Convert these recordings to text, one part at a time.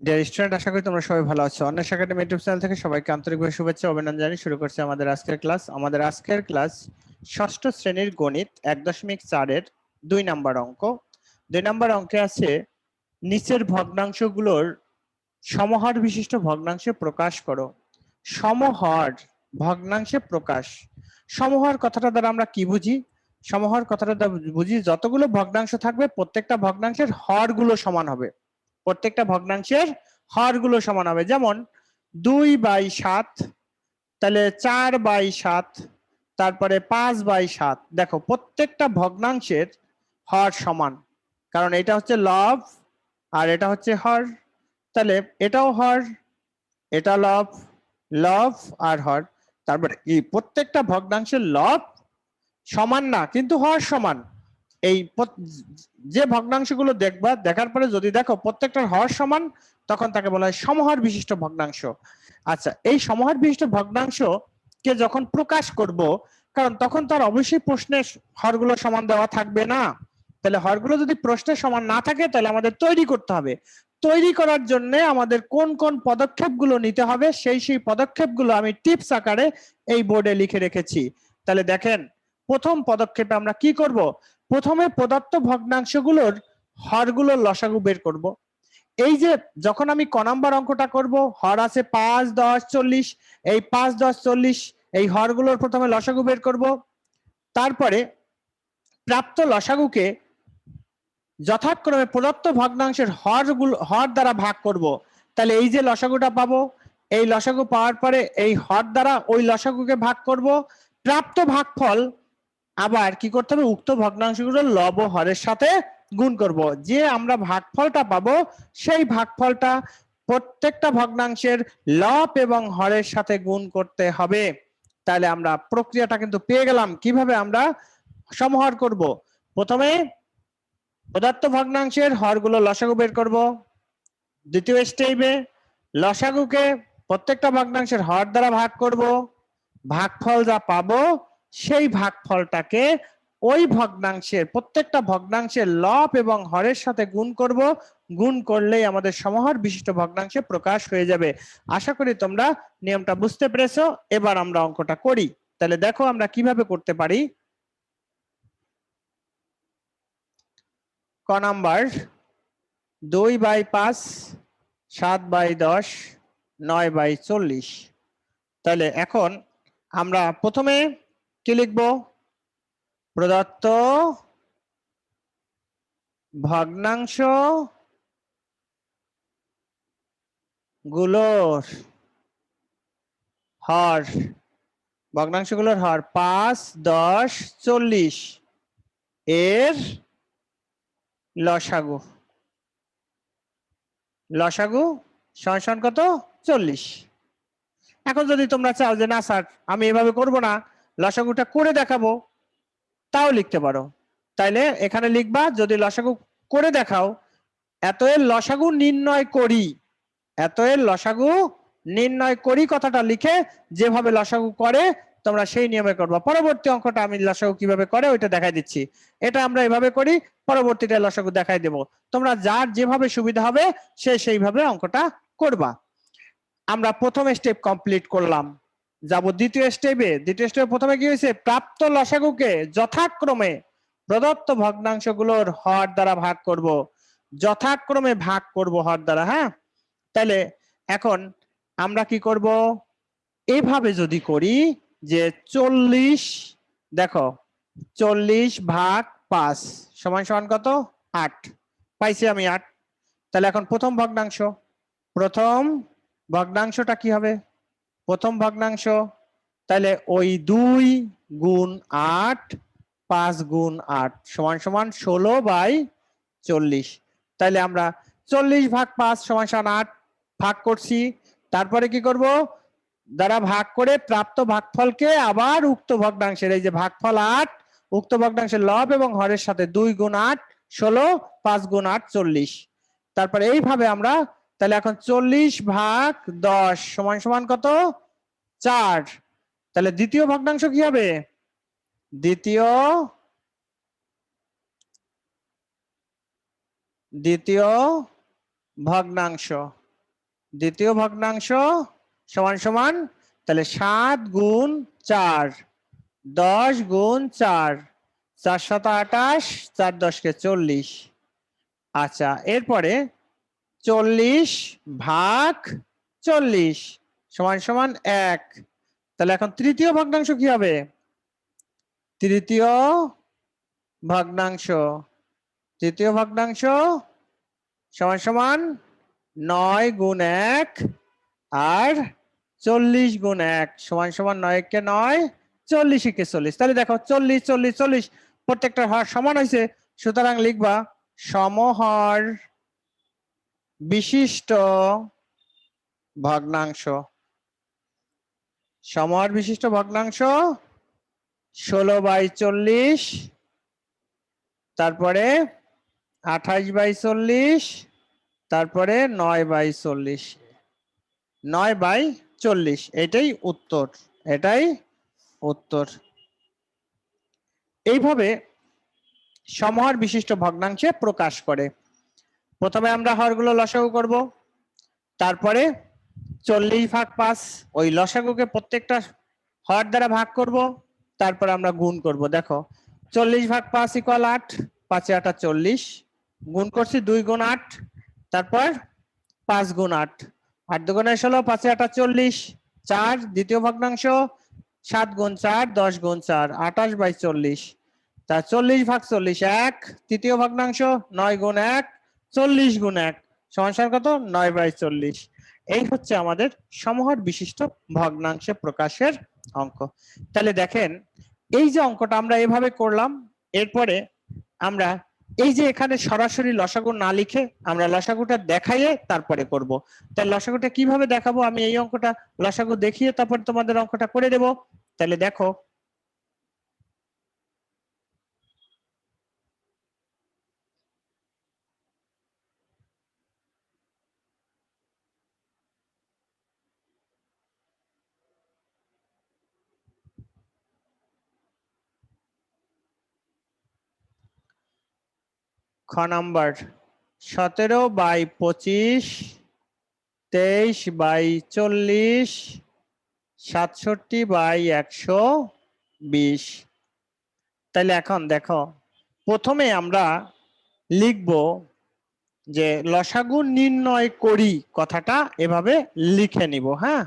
Dear student, আশা করি তোমরা সবাই ভালো আছো। অন্বেষা একাডেমি ইউটিউব চ্যানেল থেকে সবাইকে আন্তরিকভাবে শুভেচ্ছা অভিনন্দন জানিয়ে শুরু করছি আমাদের আজকের ক্লাস। আমাদের আজকের ক্লাস ষষ্ঠ শ্রেণীর গণিত 1.4-এর 2 নাম্বার অঙ্ক। 2 নাম্বার অঙ্কে আছে নিচের ভগ্নাংশগুলোর সমহর বিশিষ্ট ভগ্নাংশে প্রকাশ করো। সমহর ভগ্নাংশে প্রকাশ। সমহর কথাটা দ্বারা আমরা কি বুঝি? সমহর কথাটা দ্বারা বুঝি যতগুলো ভগ্নাংশ থাকবে প্রত্যেকটা ভগ্নাংশের হরগুলো সমান হবে। প্রত্যেকটা ভগ্নাংশের হরগুলো সমান হবে। যেমন 2/7, তাহলে 4/7, তারপরে 5/7। দেখো প্রত্যেকটা ভগ্নাংশের হর সমান, কারণ এটা হচ্ছে লব আর এটা হচ্ছে হর। তাহলে এটাও হর, এটা লব, লব আর হর। তারপরে এই প্রত্যেকটা ভগ্নাংশের লব সমান না, কিন্তু হর সমান। এই যে ভগ্নাংশগুলো দেখবা, দেখার পরে যদি দেখো প্রত্যেকটার হর সমান, তখন তাকে বলা হয় সমহর বিশিষ্ট ভগ্নাংশ। আচ্ছা, এই সমহর বিশিষ্ট ভগ্নাংশ কে যখন প্রকাশ করব, কারণ তখন তার অবশ্যই প্রশ্নের হরগুলো সমান দেওয়া থাকবে না। তাহলে হরগুলো যদি প্রশ্নের সমান না থাকে, তাহলে আমাদের তৈরি করতে হবে। তৈরি করার জন্য আমাদের কোন কোন পদক্ষেপগুলো নিতে হবে, সেই পদক্ষেপগুলো আমি টিপস আকারে এই বোর্ডে লিখে রেখেছি। তাহলে দেখেন, প্রথম পদক্ষেপে আমরা কি করব? প্রথমে প্রদত্ত ভগ্নাংশগুলোর হরগুলোর লসাগু বের করব। এই যে যখন আমি ক নাম্বার অঙ্কটা করব, হর আছে 5, 10, 40। এই 5, 10, 40 এই হরগুলোর প্রথমে লসাগু বের করব। তারপরে প্রাপ্ত লসাগুকে যথাক্রমে প্রদত্ত ভগ্নাংশের হর দ্বারা ভাগ করব। তাহলে এই যে লসাগুটা পাবো, এই লসাগু পাওয়ার পরে এই হর দ্বারা ওই লসাগুকে ভাগ করব। প্রাপ্ত ভাগফল আবার কি করতে হবে? উক্ত ভগ্নাংশগুলো লব ও হরের সাথে গুণ করব। যে আমরা ভাগফলটা পাবো, সেই ভাগফলটা প্রত্যেকটা ভগ্নাংশের লব এবং হরের সাথে গুণ করতে হবে। তাহলে আমরা প্রক্রিয়াটা কিন্তু পেয়ে গেলাম। কিভাবে আমরা সমহর করব? প্রথমে প্রদত্ত ভগ্নাংশের হরগুলো লসাগু বের করব। দ্বিতীয় স্টেপে লসাগুকে প্রত্যেকটা ভগ্নাংশের হর দ্বারা ভাগ করব। ভাগফল যা পাবো, সেই ভাগফলটাকে ওই ভগ্নাংশের প্রত্যেকটা ভগ্নাংশের লব এবং হরের সাথে গুণ করব। গুণ করলেই আমাদের সমহর বিশিষ্ট ভগ্নাংশে প্রকাশ হয়ে যাবে। আশা করি তোমরা নিয়মটা বুঝতে পেরেছো। এবার আমরা অঙ্কটা করি। তাহলে দেখো আমরা কিভাবে করতে পারি। ক নাম্বার 2/5, 7/10, 9/40। তাহলে এখন আমরা প্রথমে কি লিখব? প্রদত্ত ভগ্নাংশ গুলোর হর, ভগ্নাংশগুলোর হর 5, 10, 40 এর লসাগু। লসাগু সমান কত? 40। এখন যদি তোমরা চাও যে না স্যার, আমি এভাবে করব না, লসাগুটা করে দেখাবো, তাও লিখতে পারো। তাইলে এখানে লিখবা, যদি লসাগু করে দেখাও, এত এর লসাগু নির্ণয় করি, এত এর লসাগু নির্ণয় করি কথাটা লিখে যেভাবে লসাগু করে তোমরা সেই নিয়মে করবা। পরবর্তী অঙ্কটা আমি লসাগু কিভাবে করে ওইটা দেখাই দিচ্ছি। এটা আমরা এভাবে করি, পরবর্তীতে লসাগু দেখাই দেব। তোমরা যার যেভাবে সুবিধা হবে সেইভাবে অঙ্কটা করবা। আমরা প্রথম স্টেপ কমপ্লিট করলাম, যাব দ্বিতীয় স্টেপে। দ্বিতীয় স্টেপে প্রথমে কি হয়েছে? প্রাপ্ত লসাগুকে যথাক্রমে প্রদত্ত ভগ্নাংশগুলোর হর দ্বারা ভাগ করব। যথাক্রমে ভাগ করব হর দ্বারা। হ্যাঁ, তাহলে এখন আমরা কি করব? এইভাবে যদি করি যে 40, দেখো 40/5 সমান সমান কত? 8 পাইছি আমি 8। তাহলে এখন প্রথম ভগ্নাংশ, প্রথম ভগ্নাংশটা কি হবে? প্রথম ভগ্নাংশ, তাহলে ওই 2 গুণ 8, 5 গুণ 8 সমান সমান 16/40। তাহলে আমরা 40/5 সমান সমান 8 ভাগ করছি। তারপরে কি করব? দ্বারা ভাগ করে প্রাপ্ত ভাগফলকে আবার উক্ত ভগ্নাংশের, এই যে ভাগফল 8, উক্ত ভগ্নাংশের লব এবং হরের সাথে 2 গুণ 8 16, 5 গুণ 8 40। তারপরে এইভাবে আমরা, তাহলে এখন 40/10 সমান সমান কত? 4। তাহলে দ্বিতীয় ভগ্নাংশ কি হবে? দ্বিতীয় ভগ্নাংশ দ্বিতীয় ভগ্নাংশ সমান সমান, তাহলে 7 গুণ 4, 10 গুণ 4, 4 7 28, 4 10 কে 40। আচ্ছা, এরপরে 40 ভাগ 40 সমান সমান 1। তাহলে এখন তৃতীয় ভগ্নাংশ কি হবে? তৃতীয় ভগ্নাংশ সমান সমান 9 গুণ 1 আর 40 গুণ 1 সমান সমান 9 কে 9, 40 কে 40। তাহলে দেখো 40 40 40 প্রত্যেকটা হর সমান হয়েছে, সুতরাং লিখবা সমহর বিশিষ্ট ভগ্নাংশ। সমহর বিশিষ্ট ভগ্নাংশ 16/40, তারপরে 28/40, তারপরে 9/40, 9/40। এটাই উত্তর, এটাই উত্তর। এইভাবে সমহর বিশিষ্ট ভগ্নাংশে প্রকাশ করে। প্রথমে আমরা হরগুলো লসাগু করব, তারপরে 40 ভাগ 5 ওই লসাগুকে প্রত্যেকটা হর দ্বারা ভাগ করব, তারপর আমরা গুণ করব। দেখো 40 ভাগ 5 = 8, 5 8 40, গুণ করছি 2 গুণ 8, তারপর 5 গুণ 8, 8 দুগুণে 16, 5 8 40, 4 দ্বিতীয় ভগ্নাংশ, 7 গুণ 4, 10 গুণ 4, 28/40। তা 40 ভাগ 40 1, তৃতীয় ভগ্নাংশ 9 গুণ 1, 40 গুণ 1 সমান সমান কত? 9/40। এই হচ্ছে আমাদের সমহর বিশিষ্ট ভগ্নাংশে প্রকাশের অঙ্ক। তাহলে দেখেন, এই যে অঙ্কটা আমরা এভাবে করলাম, এরপরে আমরা এই যে এখানে সরাসরি লসাগু না লিখে আমরা লসাগুটা দেখাইয়ে তারপরে করব। তাহলে লসাগুটা কিভাবে দেখাবো? আমি এই অঙ্কটা লসাগু দেখিয়ে তারপর তোমাদের অঙ্কটা করে দেব। তাহলে দেখো, খ নাম্বার 17/25, 23/40, 67/120। তাহলে এখন দেখো, প্রথমে আমরা লিখব যে লসাগু নির্ণয় করি, কথাটা এভাবে লিখে নিব। হ্যাঁ,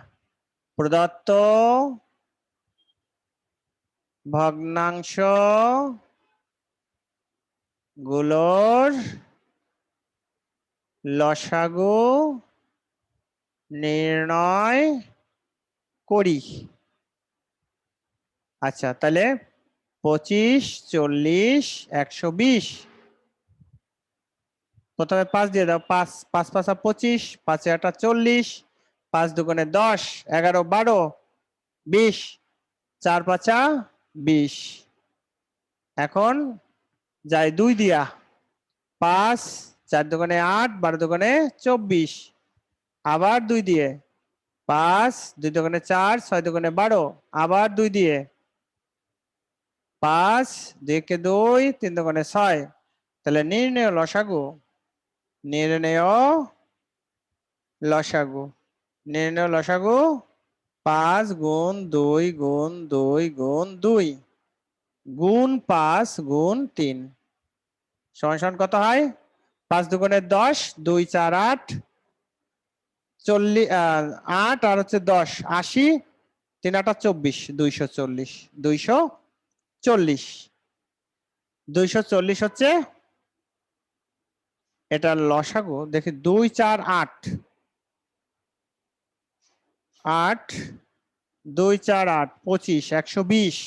প্রদত্ত ভগ্নাংশ গুলোর লসাগু নির্ণয় করি। আচ্ছা, তাহলে 25, 40, 120। প্রথমে 5 দিয়ে দাও, 5 5 5 25, 5 8 40, 5 দুগুণে 10, 11 12, 20, 4 5 20। এখন যাই 2 দিয়া, 5 4 দুগুণে 8, 12 দুগুণে 24, আবার 2 দিয়ে, 5 2 দুগুণে 4, 6 দুগুণে 12, আবার 2 দিয়ে, 5 2 কে 2, 3 দুগুণে 6। তাহলে নির্ণেয় লসাগু, নির্ণেয় লসাগু, নির্ণেয় লসাগু 5 গুণ 2 গুণ 2 গুণ 2 গুণ 5 গুণ 3 সমান সমান কত হয়? 5 দুগুণে 10, 2 4 8, 40 8 আর হচ্ছে 10 80, 3 8 24, 240, 240, 240 হচ্ছে এটা লসাগু। দেখি 2 4 8, 8 2 4 8 25, 120।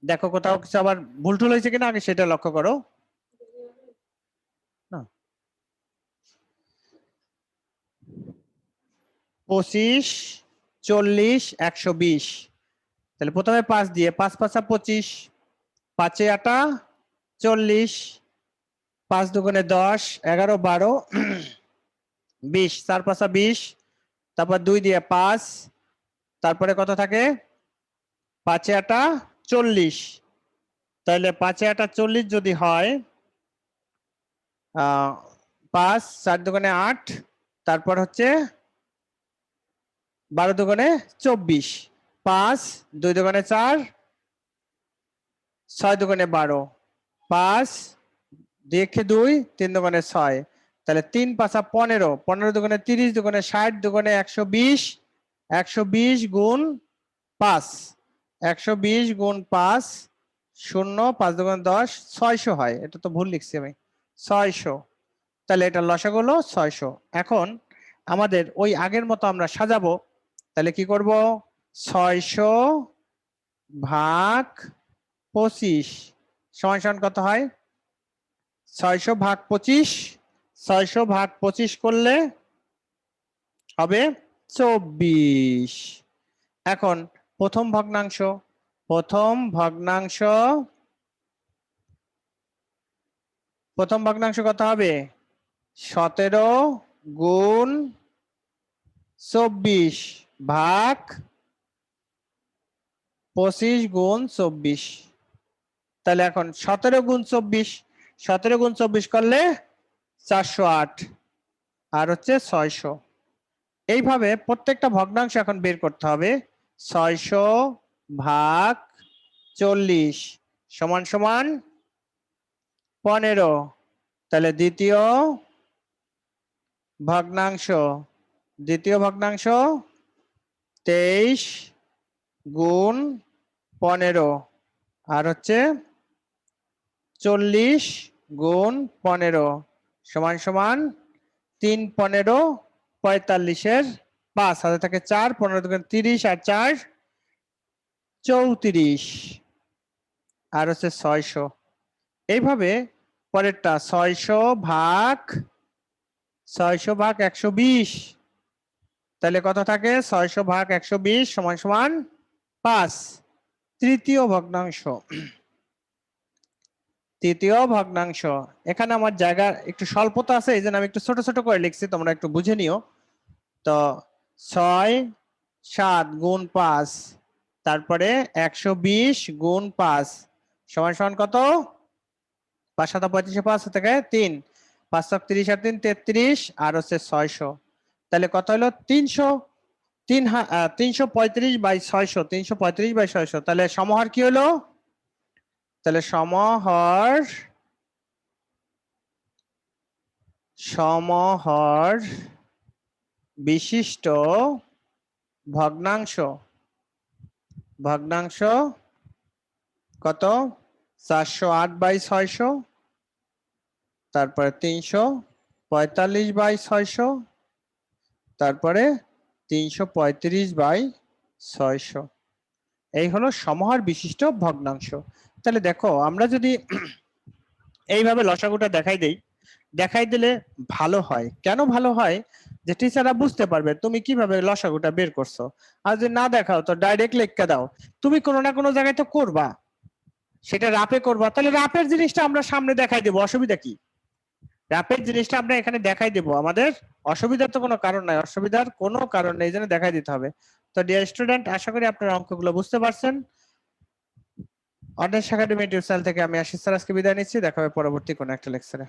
দেখো কোথাও কিছু আবার ভুল টুল হয়েছে কিনা আগে সেটা লক্ষ্য করো। না, 25, 40, 120। তাহলে প্রথমে 5 দিয়ে, 5 5 25, 5 8 40, 5 দুগুণে 10, 11 12, 20, 4 5 20, তারপর 2 দিয়ে 5, তারপরে কত থাকে? 5 8 40। তাহলে 5 8 40 যদি হয়, 5 4 দুগুণে 8, তারপর হচ্ছে 12 দুগুণে 24, 5 2 দুগুণে 4, 6 দুগুণে 12, 5 দেখে 2 3 দুগুণে 6, তাহলে 3 5 15, 15 দুগুণে 30, দুগুণে 60, দুগুণে 120, 120 গুণ 5, 120 গুণ 5 0, 5 দুগুণে 10, 600 হয়। এটা তো ভুল লিখছি আমি, 600। তাহলে এটা লসাগু হলো 600। এখন আমাদের ওই আগের মতো আমরা সাজাবো। তাহলে কি করব, 600 ভাগ 25 সমান সমান কত হয়, 600 ভাগ 25, 600 ভাগ 25 করলে হবে 24। এখন প্রথম ভগ্নাংশ, প্রথম ভগ্নাংশ কত হবে, 17 গুণ 24 ভাগ 25 গুণ 24। তাহলে এখন 17 গুণ 24, 17 গুণ 24 করলে 408 আর হচ্ছে 600। এইভাবে প্রত্যেকটা ভগ্নাংশ এখন বের করতে হবে। 600 ভাগ 40 সমান সমান 15। তাহলে দ্বিতীয় ভগ্নাংশ 23 গুণ 15 আর হচ্ছে 40 গুণ 15 সমান সমান 3 15 45 5 হাতে থাকে 4, 15 দুগুণে 30 আর 4 34 আর হচ্ছে 600। এইভাবে পরেরটা 600 ভাগ 120, তাহলে কত থাকে, 600 ভাগ 120 সমান সমান 5। তৃতীয় ভগ্নাংশ, এখানে আমার জায়গা একটু স্বল্পতা আছে, এই জন্য আমি একটু ছোট ছোট করে লিখছি, তোমরা একটু বুঝে নিও। তো 6 7 গুণ 5, তারপরে 120 গুণ 5 সমান সমান কত, 5 7 35, 5 থেকে 3, 5 30 আর 3 33 আর হচ্ছে 600। তাহলে কত হলো 335 বাই 600, 335 বাই 600। তাহলে সমহর কি হলো, তাহলে সমহর বিশিষ্ট ভগ্নাংশ কত, 408 বাই 600, তারপরে 345 বাই 600, তারপরে 335 বাই 600। এই হলো সমহর বিশিষ্ট ভগ্নাংশ। তাহলে দেখো আমরা যদি এইভাবে লসাগুটা দেখাই দিলে ভালো হয়। কেন ভালো হয়, যে টিচাররা বুঝতে পারবে তুমি কিভাবে লসাগুটা বের করছো। আর যদি না দেখাও তো ডাইরেক্ট লিখে দাও, তুমি কোনো না কোনো জায়গায় তো করবা, সেটা রাপে করবা, তাহলে রাপের জিনিসটা আমরা সামনে দেখাই দেবো, অসুবিধা কি, রাপের জিনিসটা আমরা এখানে দেখাই দেবো, আমাদের অসুবিধার তো কোনো কারণ নাই, অসুবিধার কোনো কারণ নেই, এই জন্য দেখাই দিতে হবে। তো ডিয়ার স্টুডেন্ট, আশা করি আপনারা অঙ্কগুলো বুঝতে পারছেন। অন্বেষা একাডেমি ইউটিউব চ্যানেল থেকে আমি আশিস স্যার আজকে বিদায় নিচ্ছি, দেখা হবে পরবর্তী কোনো একটা লেকচারে।